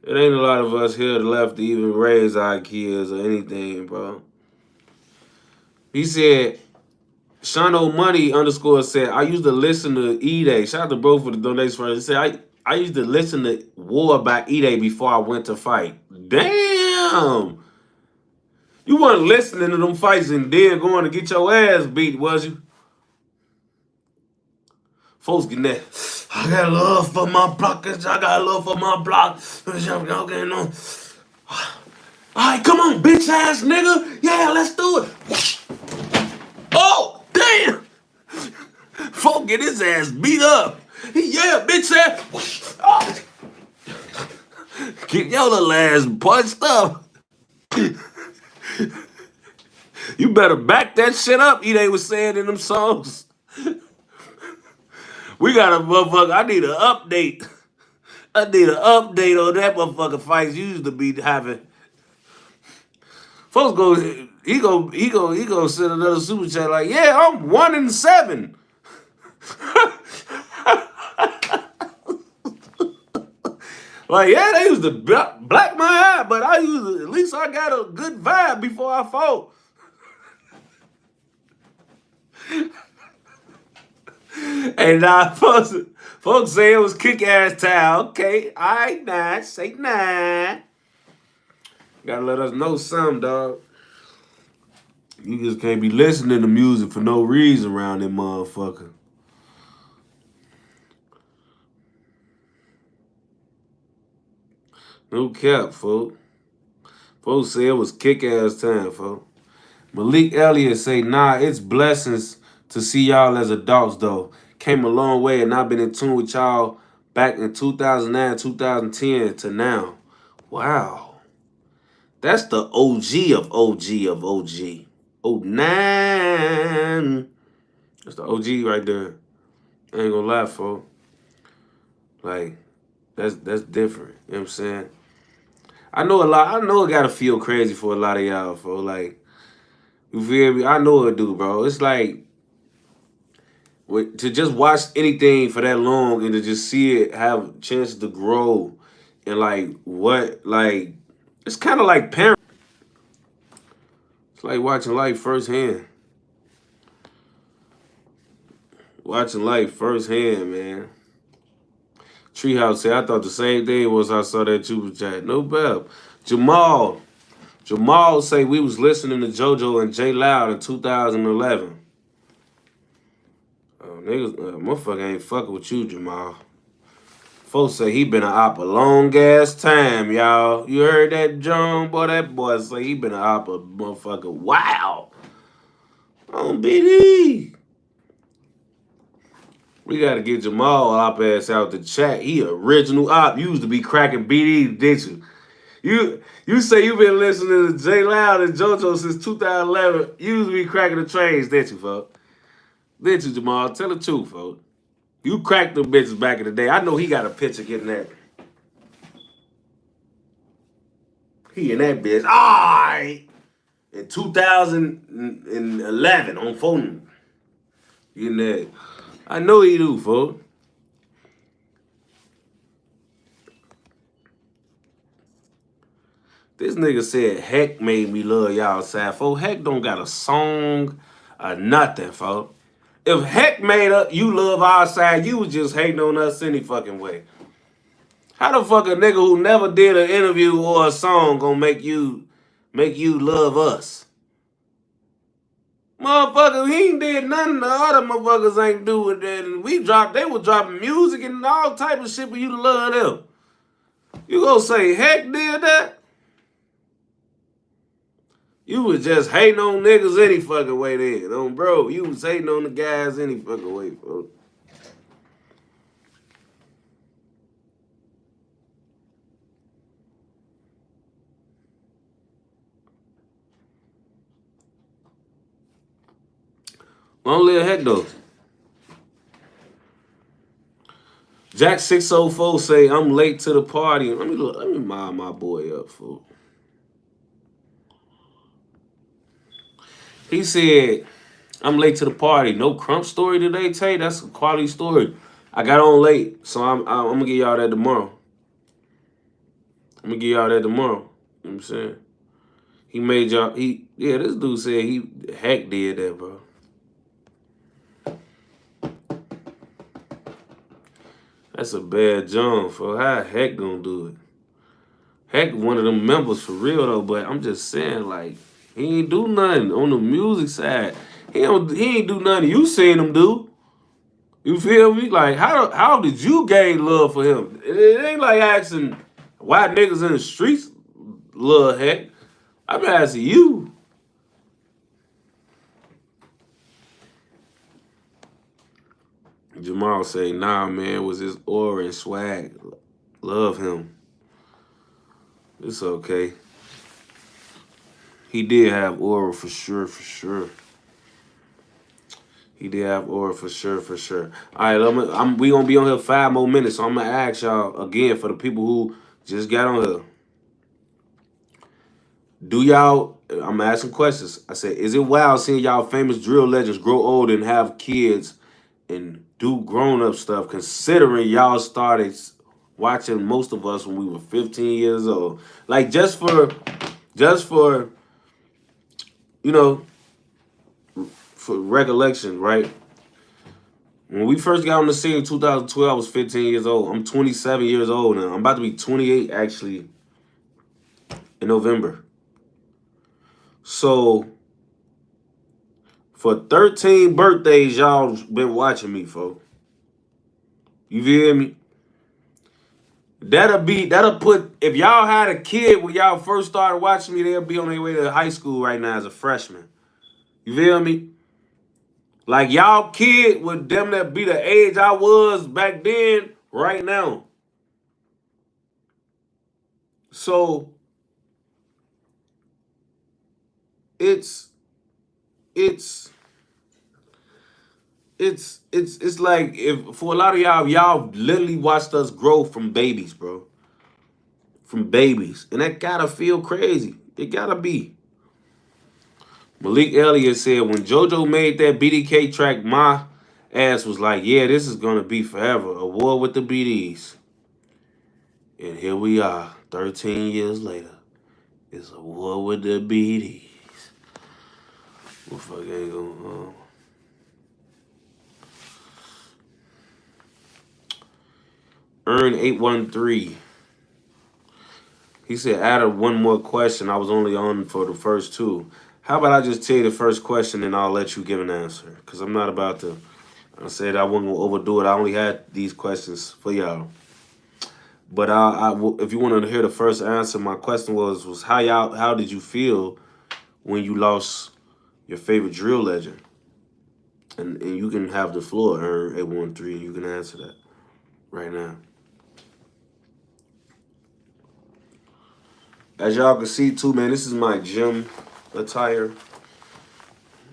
It ain't a lot of us here left to even raise our kids or anything, bro. He said, Shano Money _ said, I used to listen to E-Day. Shout out to bro for the donation first. He said, I used to listen to War by E-Day before I went to fight. Damn! You weren't listening to them fights and then going to get your ass beat, was you? Folks getting that. I got love for my blockers. I got love for my block. Okay, no. All right, come on, bitch ass nigga. Yeah, let's do it. Oh, damn. Folk get his ass beat up. Yeah, bitch ass. Oh. Get your little ass punched up. You better back that shit up, E-Day was saying in them songs. We got a motherfucker. I need an update. I need an update on that motherfucker fights you used to be having. Folks go, he go send another super chat like, yeah, I'm 1-7. Like, yeah, they used to black my eye, but I used to, at least I got a good vibe before I fought. And folks say it was kick-ass time. Okay, all right, nah, say nah. Gotta let us know something, dog. You just can't be listening to music for no reason around that motherfucker. No cap, folks. Folks say it was kick-ass time, folks. Malik Elliott say, nah, it's blessings to see y'all as adults, though. Came a long way, and I've been in tune with y'all back in 2009, 2010 to now. Wow. That's the OG of OG of OG. Oh, 09. That's the OG right there. I ain't gonna lie, folks. Like, that's different. You know what I'm saying? I know it gotta feel crazy for a lot of y'all, folks. Like, you feel me? I know it do, bro. It's like, to just watch anything for that long and to just see it have a chance to grow and it's kind of like parent. It's like watching life firsthand. Watching life firsthand, man. Treehouse said, I thought the same thing was I saw that you was chat. No bell. Jamal say we was listening to JoJo and J Loud in 2011. Oh, niggas, motherfucker ain't fucking with you, Jamal. Folks say he been a op a long ass time, y'all. You heard that, John? Boy, that boy say he been a op a motherfucker. Wow. On BD. We gotta get Jamal op ass out the chat. He original op. You used to be cracking BD, didn't you? You say you been listening to J Loud and JoJo since 2011. You used to be cracking the trains, didn't you, folks? Didn't you, Jamal? Tell the truth, folks. You cracked them bitches back in the day. I know he got a picture getting that. He and that bitch. Alright. In 2011 on phone. Getting that. I know he do, folks. This nigga said Heck made me love y'all side, folks. Heck don't got a song or nothing, folks. If Heck made you love our side, you was just hating on us any fucking way. How the fuck a nigga who never did an interview or a song gonna make you love us? Motherfucker, he ain't did nothing the other motherfuckers ain't do with that. And they was dropping music and all type of shit for you to love them. You gonna say Heck did that? You was just hating on niggas any fucking way then. Bro, you was hating on the guys any fucking way, folks. Long live Heck though. Jack 604 say I'm late to the party. Let me mind my boy up, folks. He said, I'm late to the party. No crump story today, Tay. That's a quality story. I got on late, so I'm gonna give y'all that tomorrow. You know what I'm saying? He made y'all, this dude said Heck did that, bro. That's a bad John, for how Heck gonna do it? Heck one of them members for real though, but I'm just saying, like, he ain't do nothing on the music side. He ain't do nothing you seen him do. You feel me? Like, how did you gain love for him? It ain't like asking why niggas in the streets love Heck. I'm asking you. Jamal say, nah, man, it was his aura and swag. Love him. It's okay. He did have aura for sure. He did have aura for sure. All right, we gonna be on here 5 more minutes, so I'm gonna ask y'all again for the people who just got on here. I'm asking questions. I said, is it wild seeing y'all famous drill legends grow old and have kids and do grown-up stuff, considering y'all started watching most of us when we were 15 years old. Like just for you know, for recollection, right? When we first got on the scene in 2012, I was 15 years old. I'm 27 years old now. I'm about to be 28 actually in November. So for 13 birthdays, y'all been watching me, folks. You feel me? That'll put, if y'all had a kid when y'all first started watching me, they'll be on their way to high school right now as a freshman. You feel me? Like y'all kid would damn that be the age I was back then right now. So it's it's it's like, if for a lot of y'all literally watched us grow from babies, bro. From babies. And that gotta feel crazy. It gotta be. Malik Elliott said when JoJo made that BDK track, my ass was like, yeah, this is gonna be forever. A war with the BDs. And here we are, 13 years later. It's a war with the BDs. Motherfucker ain't gonna Earn 813. He said, add one more question. I was only on for the first two. How about I just tell you the first question and I'll let you give an answer? Because I'm not about to. I said I wasn't going to overdo it. I only had these questions for y'all. But if you wanted to hear the first answer, my question was how did you feel when you lost your favorite drill legend? And you can have the floor, Earn 813, and you can answer that right now. As y'all can see too, man, this is my gym attire.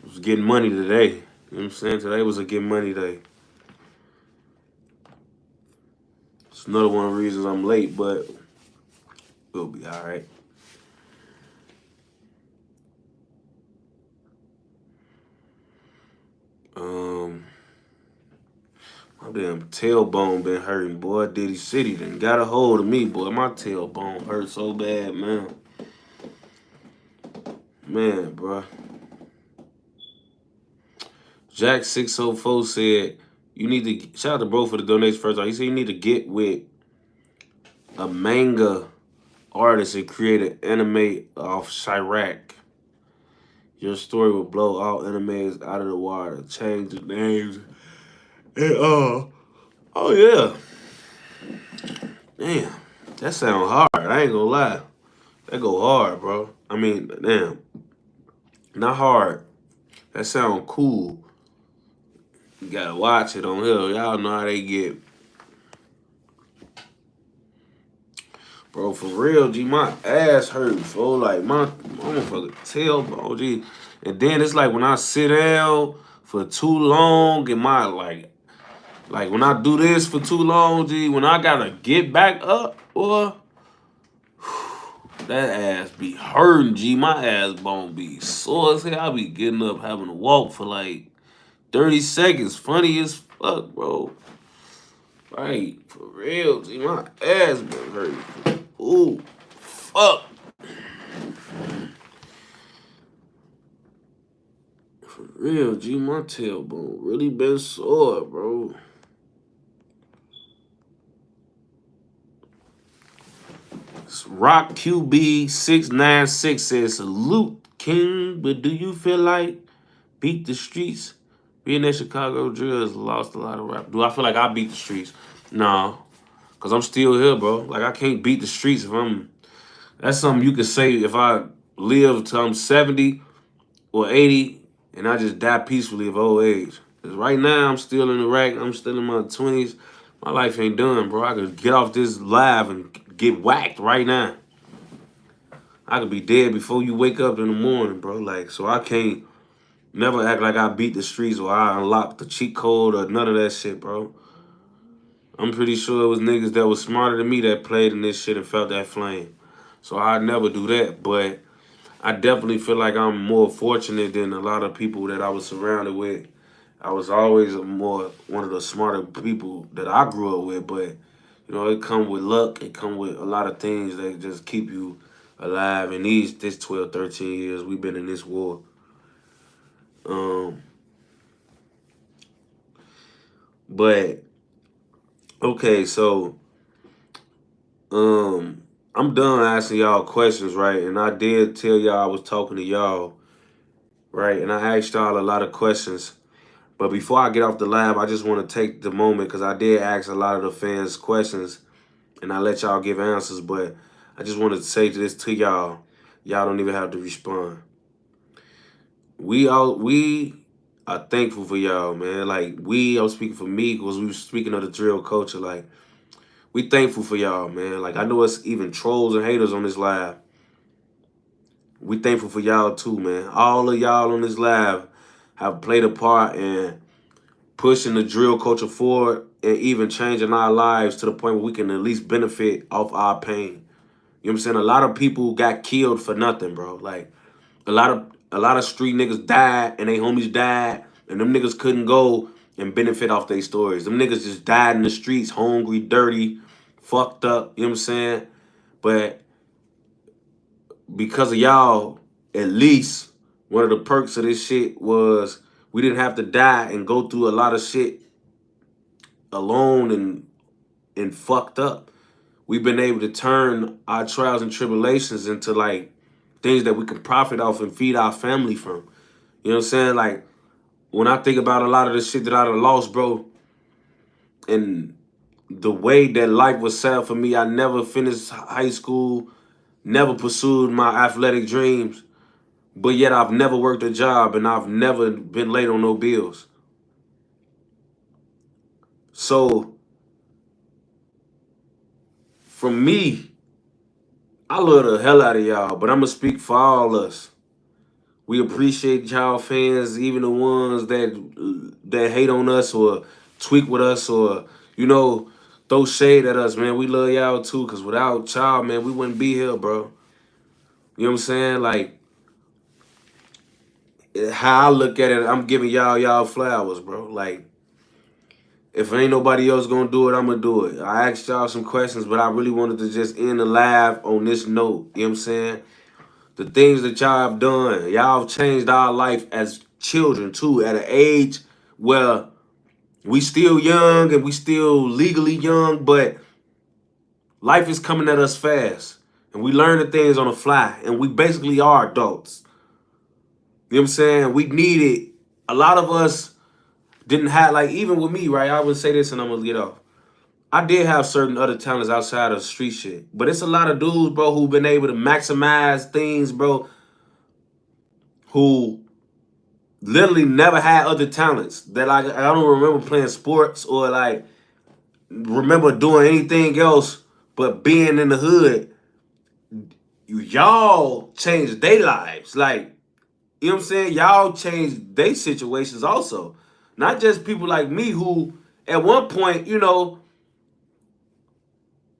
I was getting money today. You know what I'm saying? Today was a get money day. It's another one of the reasons I'm late, but we'll be all right. My damn tailbone been hurting, boy. Diddy City done got a hold of me, boy. My tailbone hurt so bad, man. Man, bro. Jack 604 said, you need to, shout out to bro for the donation first. He said you need to get with a manga artist and create an anime off Chirac. Your story will blow all animes out of the water. Change the names. And, oh yeah. Damn. That sound hard. I ain't gonna lie. That go hard, bro. I mean, damn. Not hard. That sound cool. You gotta watch it on here. Y'all know how they get. Bro, for real, G, my ass hurt, bro. Like, my motherfucker tailbone, G. And then it's like when I sit down for too long and my, like when I do this for too long, G, when I gotta get back up, boy, that ass be hurting, G. My ass bone be sore as hell. I be getting up having to walk for like 30 seconds. Funny as fuck, bro. Right, for real, G. My ass been hurting. Ooh, fuck. For real, G, my tailbone really been sore, bro. Rock QB 696 says, salute, King, but do you feel like beat the streets? Being that Chicago drill has lost a lot of rap. Do I feel like I beat the streets? No, because I'm still here, bro. Like, I can't beat the streets if I'm... That's something you could say if I live till I'm 70 or 80 and I just die peacefully of old age. Because right now, I'm still in the rack. I'm still in my 20s. My life ain't done, bro. I could get off this live and get whacked right now. I could be dead before you wake up in the morning, bro. Like, so I can't never act like I beat the streets or I unlocked the cheat code or none of that shit, bro. I'm pretty sure it was niggas that was smarter than me that played in this shit and felt that flame. So I'd never do that, but I definitely feel like I'm more fortunate than a lot of people that I was surrounded with. I was always one of the smarter people that I grew up with, but you You know, it come with luck. It come with a lot of things that just keep you alive. In this 12, 13 years we've been in this war. But okay, so I'm done asking y'all questions, right? And I did tell y'all I was talking to y'all, right? And I asked y'all a lot of questions. But before I get off the live, I just want to take the moment because I did ask a lot of the fans questions and I let y'all give answers. But I just wanted to say this to y'all. Y'all don't even have to respond. We are thankful for y'all, man. Like, I'm speaking for me because we were speaking of the drill culture. Like, we thankful for y'all, man. Like, I know it's even trolls and haters on this live. We thankful for y'all too, man. All of y'all on this live have played a part in pushing the drill culture forward and even changing our lives to the point where we can at least benefit off our pain. You know what I'm saying? A lot of people got killed for nothing, bro. Like, a lot of street niggas died and they homies died and them niggas couldn't go and benefit off their stories. Them niggas just died in the streets, hungry, dirty, fucked up. You know what I'm saying? But because of y'all, at least one of the perks of this shit was we didn't have to die and go through a lot of shit alone and fucked up. We've been able to turn our trials and tribulations into like things that we can profit off and feed our family from. You know what I'm saying? Like, when I think about a lot of the shit that I done lost, bro, and the way that life was set up for me, I never finished high school, never pursued my athletic dreams, but yet I've never worked a job and I've never been late on no bills. So, for me, I love the hell out of y'all, but I'm going to speak for all us. We appreciate y'all fans, even the ones that hate on us or tweak with us or, you know, throw shade at us, man. We love y'all too, because without y'all, man, we wouldn't be here, bro. You know what I'm saying? Like, how I look at it, I'm giving y'all flowers, bro. Like, if ain't nobody else gonna do it, I'm gonna do it. I asked y'all some questions, but I really wanted to just end the live on this note. You know what I'm saying? The things that y'all have done, y'all have changed our life as children too, at an age where we still young and we still legally young, but life is coming at us fast. And we learn the things on the fly. And we basically are adults. You know what I'm saying? We needed, a lot of us didn't have, like, even with me, right? I would say this and I'm gonna get off. I did have certain other talents outside of street shit. But it's a lot of dudes, bro, who've been able to maximize things, bro, who literally never had other talents. That, like, I don't remember playing sports or, like, remember doing anything else but being in the hood. Y'all changed their lives. Like, you know what I'm saying? Y'all changed their situations also. Not just people like me who, at one point, you know,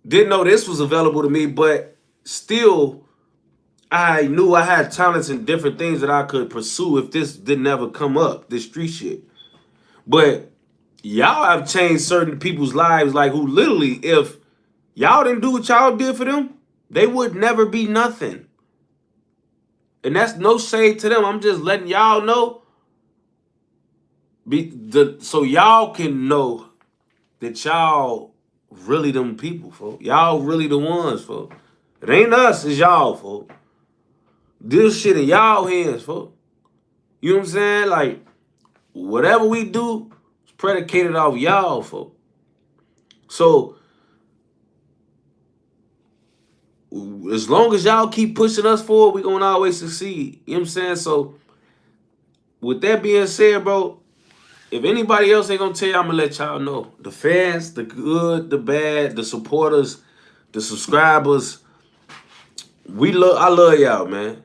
didn't know this was available to me, but still, I knew I had talents and different things that I could pursue if this didn't ever come up, this street shit. But y'all have changed certain people's lives, like, who literally, if y'all didn't do what y'all did for them, they would never be nothing. And that's no shade to them. I'm just letting y'all know, so y'all can know that y'all really them people, folks. Y'all really the ones, folks. It ain't us, it's y'all, folks. This shit in y'all hands, folks. You know what I'm saying? Like, whatever we do is predicated off y'all, folks. So, as long as y'all keep pushing us forward, we gonna always succeed. You know what I'm saying? So, with that being said, bro, if anybody else ain't gonna tell you, I'm gonna let y'all know. The fans, the good, the bad, the supporters, the subscribers, I love y'all, man.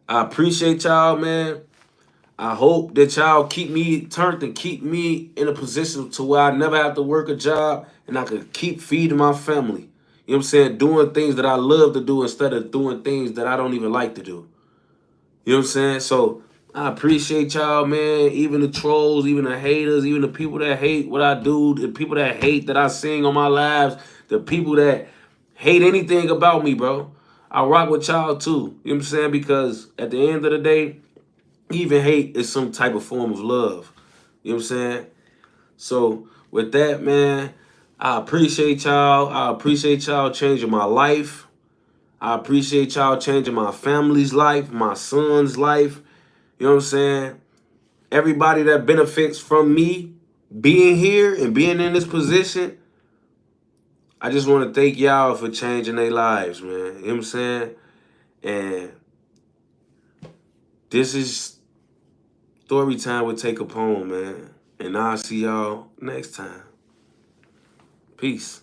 I appreciate y'all, man. I hope that y'all keep me turned and keep me in a position to where I never have to work a job and I could keep feeding my family. You know what I'm saying? Doing things that I love to do instead of doing things that I don't even like to do. You know what I'm saying? So I appreciate y'all, man. Even the trolls, even the haters, even the people that hate what I do, the people that hate that I sing on my lives, the people that hate anything about me, bro. I rock with y'all too. You know what I'm saying? Because at the end of the day, even hate is some type of form of love. You know what I'm saying? So with that, man, I appreciate y'all. I appreciate y'all changing my life. I appreciate y'all changing my family's life, my son's life. You know what I'm saying? Everybody that benefits from me being here and being in this position, I just want to thank y'all for changing their lives, man. You know what I'm saying? And this is Story Time with Take a Poem, man. And I'll see y'all next time. Peace.